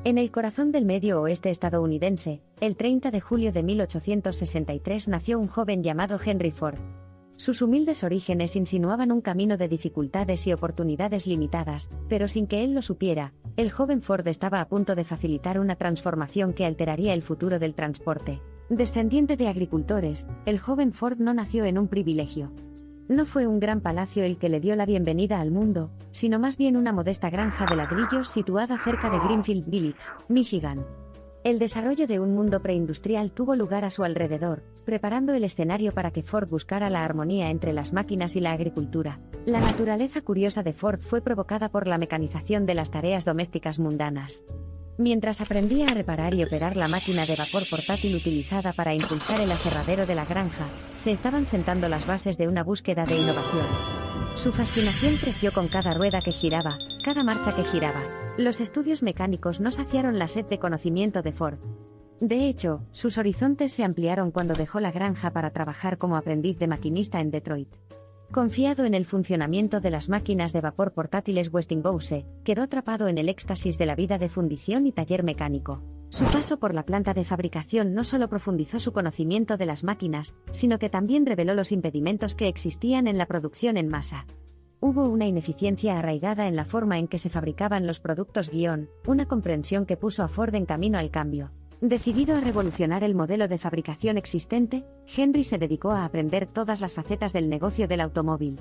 En el corazón del medio oeste estadounidense, el 30 de julio de 1863 nació un joven llamado Henry Ford. Sus humildes orígenes insinuaban un camino de dificultades y oportunidades limitadas, pero sin que él lo supiera, el joven Ford estaba a punto de facilitar una transformación que alteraría el futuro del transporte. Descendiente de agricultores, el joven Ford no nació en un privilegio. No fue un gran palacio el que le dio la bienvenida al mundo, sino más bien una modesta granja de ladrillos situada cerca de Greenfield Village, Michigan. El desarrollo de un mundo preindustrial tuvo lugar a su alrededor, preparando el escenario para que Ford buscara la armonía entre las máquinas y la agricultura. La naturaleza curiosa de Ford fue provocada por la mecanización de las tareas domésticas mundanas. Mientras aprendía a reparar y operar la máquina de vapor portátil utilizada para impulsar el aserradero de la granja, se estaban sentando las bases de una búsqueda de innovación. Su fascinación creció con cada rueda que giraba, cada marcha que giraba. Los estudios mecánicos no saciaron la sed de conocimiento de Ford. De hecho, sus horizontes se ampliaron cuando dejó la granja para trabajar como aprendiz de maquinista en Detroit. Confiado en el funcionamiento de las máquinas de vapor portátiles Westinghouse, quedó atrapado en el éxtasis de la vida de fundición y taller mecánico. Su paso por la planta de fabricación no solo profundizó su conocimiento de las máquinas, sino que también reveló los impedimentos que existían en la producción en masa. Hubo una ineficiencia arraigada en la forma en que se fabricaban los productos una comprensión que puso a Ford en camino al cambio. Decidido a revolucionar el modelo de fabricación existente, Henry se dedicó a aprender todas las facetas del negocio del automóvil.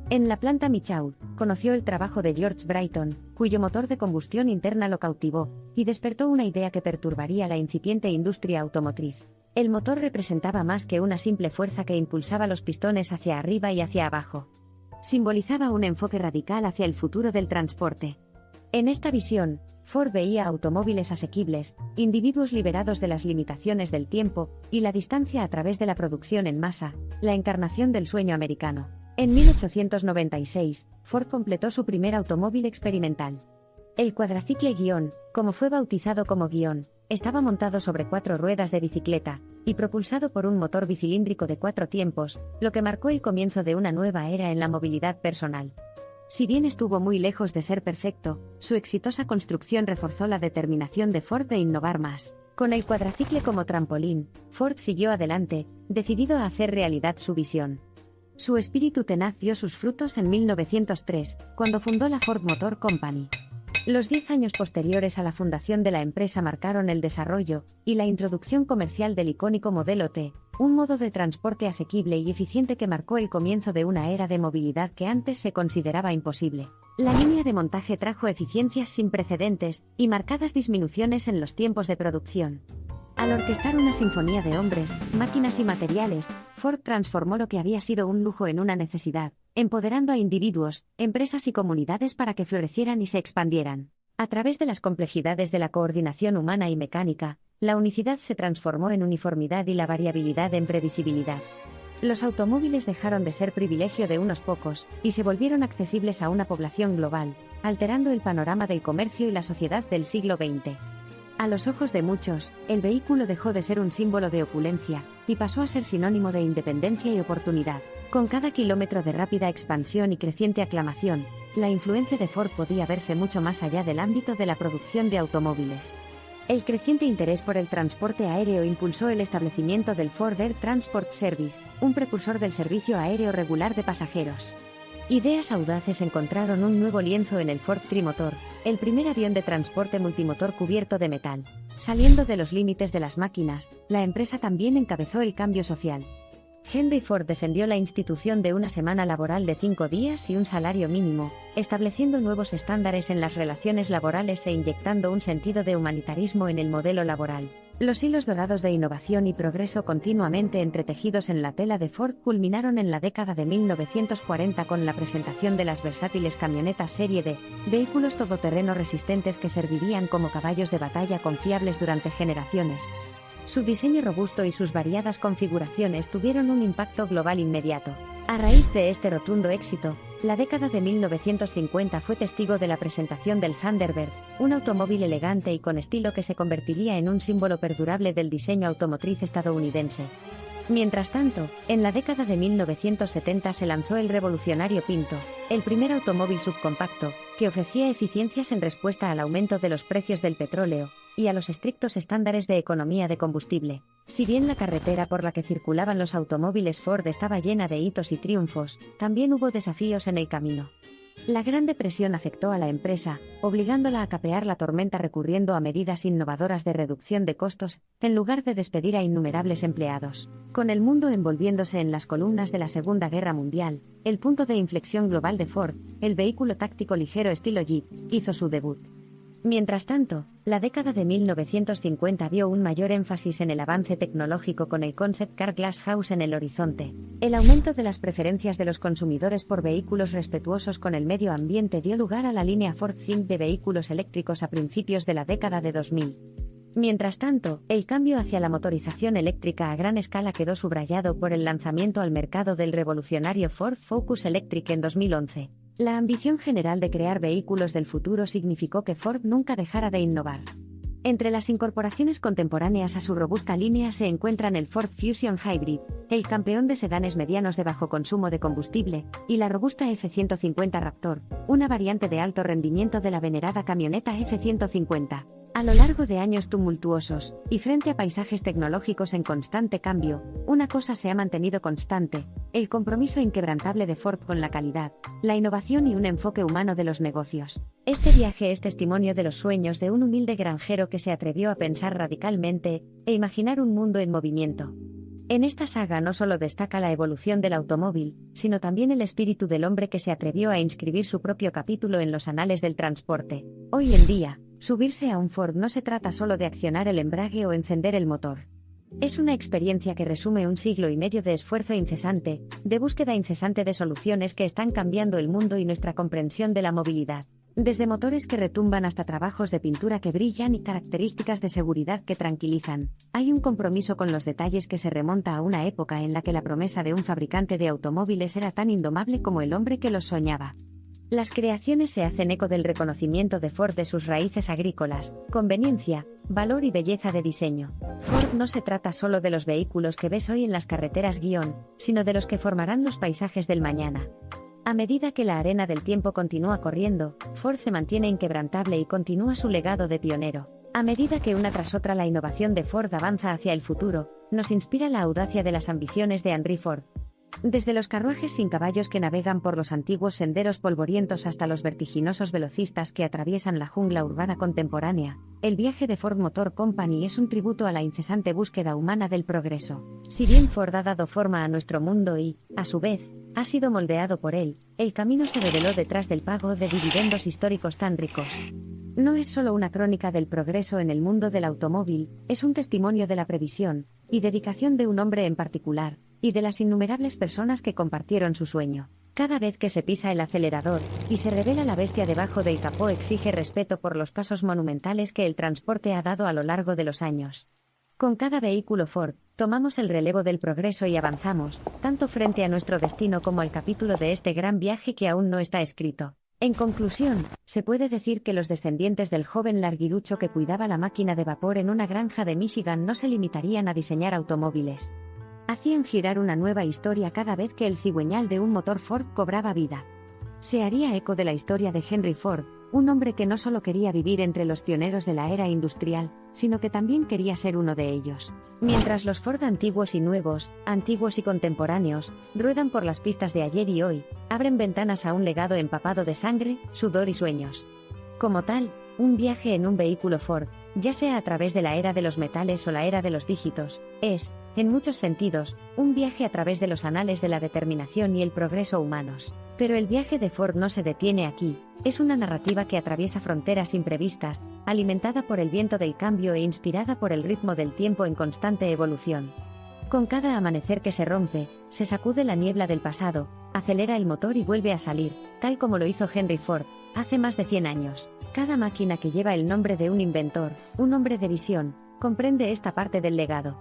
En la planta Michaud, conoció el trabajo de George Brighton, cuyo motor de combustión interna lo cautivó, y despertó una idea que perturbaría la incipiente industria automotriz. El motor representaba más que una simple fuerza que impulsaba los pistones hacia arriba y hacia abajo. Simbolizaba un enfoque radical hacia el futuro del transporte. En esta visión, Ford veía automóviles asequibles, individuos liberados de las limitaciones del tiempo y la distancia a través de la producción en masa, la encarnación del sueño americano. En 1896, Ford completó su primer automóvil experimental. El cuadracicle como fue bautizado como estaba montado sobre 4 ruedas de bicicleta y propulsado por un motor bicilíndrico de 4 tiempos, lo que marcó el comienzo de una nueva era en la movilidad personal. Si bien estuvo muy lejos de ser perfecto, su exitosa construcción reforzó la determinación de Ford de innovar más. Con el cuadracicle como trampolín, Ford siguió adelante, decidido a hacer realidad su visión. Su espíritu tenaz dio sus frutos en 1903, cuando fundó la Ford Motor Company. Los 10 años posteriores a la fundación de la empresa marcaron el desarrollo y la introducción comercial del icónico modelo T, un modo de transporte asequible y eficiente que marcó el comienzo de una era de movilidad que antes se consideraba imposible. La línea de montaje trajo eficiencias sin precedentes y marcadas disminuciones en los tiempos de producción. Al orquestar una sinfonía de hombres, máquinas y materiales, Ford transformó lo que había sido un lujo en una necesidad, empoderando a individuos, empresas y comunidades para que florecieran y se expandieran. A través de las complejidades de la coordinación humana y mecánica, la unicidad se transformó en uniformidad y la variabilidad en previsibilidad. Los automóviles dejaron de ser privilegio de unos pocos y se volvieron accesibles a una población global, alterando el panorama del comercio y la sociedad del siglo XX. A los ojos de muchos, el vehículo dejó de ser un símbolo de opulencia y pasó a ser sinónimo de independencia y oportunidad. Con cada kilómetro de rápida expansión y creciente aclamación, la influencia de Ford podía verse mucho más allá del ámbito de la producción de automóviles. El creciente interés por el transporte aéreo impulsó el establecimiento del Ford Air Transport Service, un precursor del servicio aéreo regular de pasajeros. Ideas audaces encontraron un nuevo lienzo en el Ford Trimotor, el primer avión de transporte multimotor cubierto de metal. Saliendo de los límites de las máquinas, la empresa también encabezó el cambio social. Henry Ford defendió la institución de una semana laboral de 5 días y un salario mínimo, estableciendo nuevos estándares en las relaciones laborales e inyectando un sentido de humanitarismo en el modelo laboral. Los hilos dorados de innovación y progreso continuamente entretejidos en la tela de Ford culminaron en la década de 1940 con la presentación de las versátiles camionetas Serie D, vehículos todoterreno resistentes que servirían como caballos de batalla confiables durante generaciones. Su diseño robusto y sus variadas configuraciones tuvieron un impacto global inmediato. A raíz de este rotundo éxito, la década de 1950 fue testigo de la presentación del Thunderbird, un automóvil elegante y con estilo que se convertiría en un símbolo perdurable del diseño automotriz estadounidense. Mientras tanto, en la década de 1970 se lanzó el revolucionario Pinto, el primer automóvil subcompacto, que ofrecía eficiencias en respuesta al aumento de los precios del petróleo y a los estrictos estándares de economía de combustible. Si bien la carretera por la que circulaban los automóviles Ford estaba llena de hitos y triunfos, también hubo desafíos en el camino. La Gran Depresión afectó a la empresa, obligándola a capear la tormenta recurriendo a medidas innovadoras de reducción de costos, en lugar de despedir a innumerables empleados. Con el mundo envolviéndose en las columnas de la Segunda Guerra Mundial, el punto de inflexión global de Ford, el vehículo táctico ligero estilo Jeep, hizo su debut. Mientras tanto, la década de 1950 vio un mayor énfasis en el avance tecnológico con el Concept Car Glasshouse en el horizonte. El aumento de las preferencias de los consumidores por vehículos respetuosos con el medio ambiente dio lugar a la línea Ford Think de vehículos eléctricos a principios de la década de 2000. Mientras tanto, el cambio hacia la motorización eléctrica a gran escala quedó subrayado por el lanzamiento al mercado del revolucionario Ford Focus Electric en 2011. La ambición general de crear vehículos del futuro significó que Ford nunca dejara de innovar. Entre las incorporaciones contemporáneas a su robusta línea se encuentran el Ford Fusion Hybrid, el campeón de sedanes medianos de bajo consumo de combustible, y la robusta F-150 Raptor, una variante de alto rendimiento de la venerada camioneta F-150. A lo largo de años tumultuosos, y frente a paisajes tecnológicos en constante cambio, una cosa se ha mantenido constante: el compromiso inquebrantable de Ford con la calidad, la innovación y un enfoque humano de los negocios. Este viaje es testimonio de los sueños de un humilde granjero que se atrevió a pensar radicalmente e imaginar un mundo en movimiento. En esta saga no solo destaca la evolución del automóvil, sino también el espíritu del hombre que se atrevió a inscribir su propio capítulo en los anales del transporte. Hoy en día, subirse a un Ford no se trata solo de accionar el embrague o encender el motor. Es una experiencia que resume un siglo y medio de esfuerzo incesante, de búsqueda incesante de soluciones que están cambiando el mundo y nuestra comprensión de la movilidad. Desde motores que retumban hasta trabajos de pintura que brillan y características de seguridad que tranquilizan, hay un compromiso con los detalles que se remonta a una época en la que la promesa de un fabricante de automóviles era tan indomable como el hombre que los soñaba. Las creaciones se hacen eco del reconocimiento de Ford de sus raíces agrícolas, conveniencia, valor y belleza de diseño. Ford no se trata solo de los vehículos que ves hoy en las carreteras sino de los que formarán los paisajes del mañana. A medida que la arena del tiempo continúa corriendo, Ford se mantiene inquebrantable y continúa su legado de pionero. A medida que una tras otra la innovación de Ford avanza hacia el futuro, nos inspira la audacia de las ambiciones de Henry Ford. Desde los carruajes sin caballos que navegan por los antiguos senderos polvorientos hasta los vertiginosos velocistas que atraviesan la jungla urbana contemporánea, el viaje de Ford Motor Company es un tributo a la incesante búsqueda humana del progreso. Si bien Ford ha dado forma a nuestro mundo y, a su vez, ha sido moldeado por él, el camino se reveló detrás del pago de dividendos históricos tan ricos. No es solo una crónica del progreso en el mundo del automóvil, es un testimonio de la previsión y dedicación de un hombre en particular, y de las innumerables personas que compartieron su sueño. Cada vez que se pisa el acelerador y se revela la bestia debajo del capó, exige respeto por los pasos monumentales que el transporte ha dado a lo largo de los años. Con cada vehículo Ford, tomamos el relevo del progreso y avanzamos, tanto frente a nuestro destino como al capítulo de este gran viaje que aún no está escrito. En conclusión, se puede decir que los descendientes del joven larguirucho que cuidaba la máquina de vapor en una granja de Michigan no se limitarían a diseñar automóviles. Hacían girar una nueva historia cada vez que el cigüeñal de un motor Ford cobraba vida. Se haría eco de la historia de Henry Ford, un hombre que no solo quería vivir entre los pioneros de la era industrial, sino que también quería ser uno de ellos. Mientras los Ford antiguos y nuevos, antiguos y contemporáneos, ruedan por las pistas de ayer y hoy, abren ventanas a un legado empapado de sangre, sudor y sueños. Como tal, un viaje en un vehículo Ford, ya sea a través de la era de los metales o la era de los dígitos, es, en muchos sentidos, un viaje a través de los anales de la determinación y el progreso humanos. Pero el viaje de Ford no se detiene aquí, es una narrativa que atraviesa fronteras imprevistas, alimentada por el viento del cambio e inspirada por el ritmo del tiempo en constante evolución. Con cada amanecer que se rompe, se sacude la niebla del pasado, acelera el motor y vuelve a salir, tal como lo hizo Henry Ford, hace más de 100 años. Cada máquina que lleva el nombre de un inventor, un hombre de visión, comprende esta parte del legado.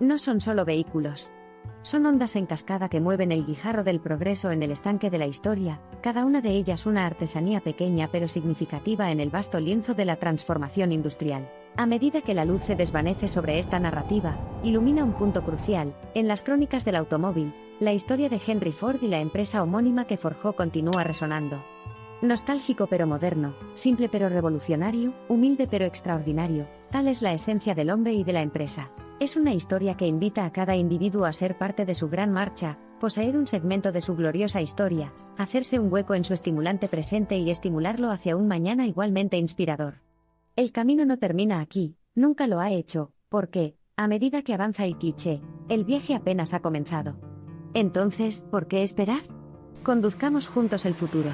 No son solo vehículos. Son ondas en cascada que mueven el guijarro del progreso en el estanque de la historia, cada una de ellas una artesanía pequeña pero significativa en el vasto lienzo de la transformación industrial. A medida que la luz se desvanece sobre esta narrativa, ilumina un punto crucial. En las crónicas del automóvil, la historia de Henry Ford y la empresa homónima que forjó continúa resonando. Nostálgico pero moderno, simple pero revolucionario, humilde pero extraordinario, tal es la esencia del hombre y de la empresa. Es una historia que invita a cada individuo a ser parte de su gran marcha, poseer un segmento de su gloriosa historia, hacerse un hueco en su estimulante presente y estimularlo hacia un mañana igualmente inspirador. El camino no termina aquí, nunca lo ha hecho, porque, a medida que avanza el cliché, el viaje apenas ha comenzado. Entonces, ¿por qué esperar? Conduzcamos juntos el futuro.